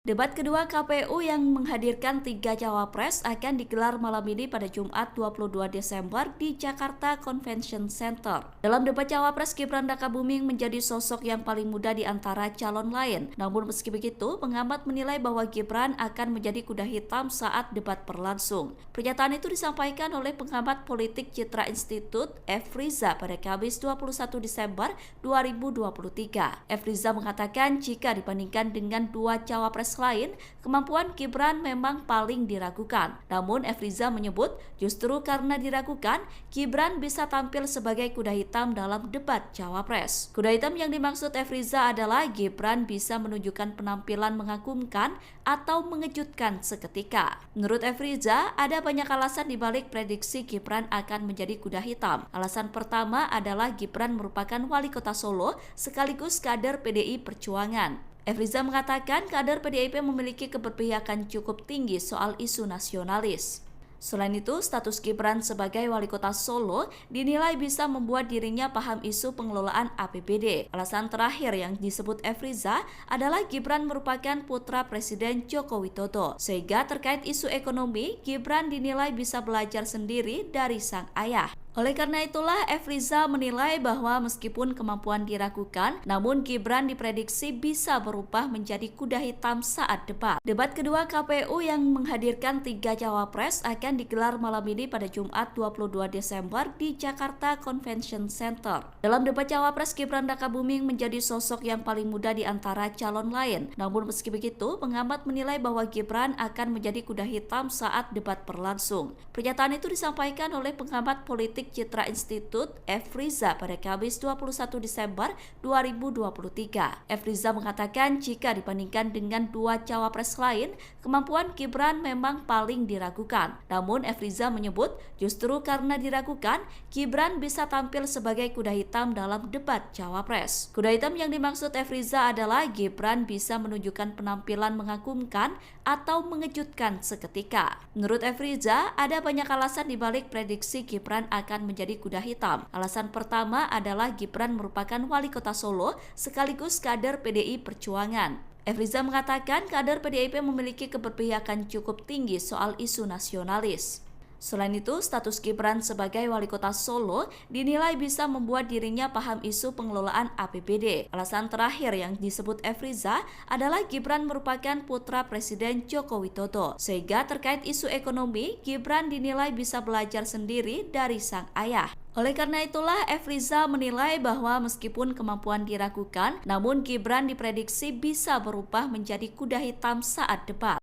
Debat kedua KPU yang menghadirkan 3 cawapres akan digelar malam ini pada Jumat 22 Desember di Jakarta Convention Center. Dalam debat cawapres, Gibran Rakabuming menjadi sosok yang paling muda di antara calon lain. Namun meski begitu, pengamat menilai bahwa Gibran akan menjadi kuda hitam saat debat berlangsung. Pernyataan itu disampaikan oleh pengamat politik Citra Institute, F. Riza, pada Kamis 21 Desember 2023. F. Riza mengatakan jika dibandingkan dengan 2 cawapres lain, kemampuan Gibran memang paling diragukan. Namun F. Riza menyebut justru karena diragukan, Gibran bisa tampil sebagai kuda hitam dalam debat cawapres. Kuda hitam yang dimaksud F. Riza adalah Gibran bisa menunjukkan penampilan mengagumkan atau mengejutkan seketika. Menurut F. Riza, ada banyak alasan dibalik prediksi Gibran akan menjadi kuda hitam. Alasan pertama adalah Gibran merupakan wali kota Solo sekaligus kader PDI Perjuangan. F. Riza mengatakan kader PDIP memiliki keberpihakan cukup tinggi soal isu nasionalis. Selain itu, status Gibran sebagai wali kota Solo dinilai bisa membuat dirinya paham isu pengelolaan APBD. Alasan terakhir yang disebut F. Riza adalah Gibran merupakan putra Presiden Joko Widodo. Sehingga terkait isu ekonomi, Gibran dinilai bisa belajar sendiri dari sang ayah. Oleh karena itulah, F. Riza menilai bahwa meskipun kemampuan diragukan, namun Gibran diprediksi bisa berubah menjadi kuda hitam saat debat. Debat kedua KPU yang menghadirkan 3 cawapres akan digelar malam ini pada Jumat 22 Desember di Jakarta Convention Center. Dalam debat cawapres, Gibran Rakabuming menjadi sosok yang paling muda di antara calon lain. Namun meski begitu, pengamat menilai bahwa Gibran akan menjadi kuda hitam saat debat berlangsung. Pernyataan itu disampaikan oleh pengamat politik Citra Institute, F. Riza, pada Kamis 21 Desember 2023. F. Riza mengatakan jika dibandingkan dengan 2 cawapres lain, kemampuan Gibran memang paling diragukan. Namun F. Riza menyebut justru karena diragukan, Gibran bisa tampil sebagai kuda hitam dalam debat cawapres. Kuda hitam yang dimaksud F. Riza adalah Gibran bisa menunjukkan penampilan mengagumkan atau mengejutkan seketika. Menurut F. Riza, ada banyak alasan dibalik prediksi Gibran akan menjadi kuda hitam. Alasan pertama adalah Gibran merupakan wali kota Solo sekaligus kader PDI Perjuangan. F. Riza mengatakan kader PDIP memiliki keberpihakan cukup tinggi soal isu nasionalis. Selain itu, status Gibran sebagai wali kota Solo dinilai bisa membuat dirinya paham isu pengelolaan APBD. Alasan terakhir yang disebut F. Riza adalah Gibran merupakan putra Presiden Joko Widodo. Sehingga terkait isu ekonomi, Gibran dinilai bisa belajar sendiri dari sang ayah. Oleh karena itulah, F. Riza menilai bahwa meskipun kemampuan diragukan, namun Gibran diprediksi bisa berubah menjadi kuda hitam saat debat.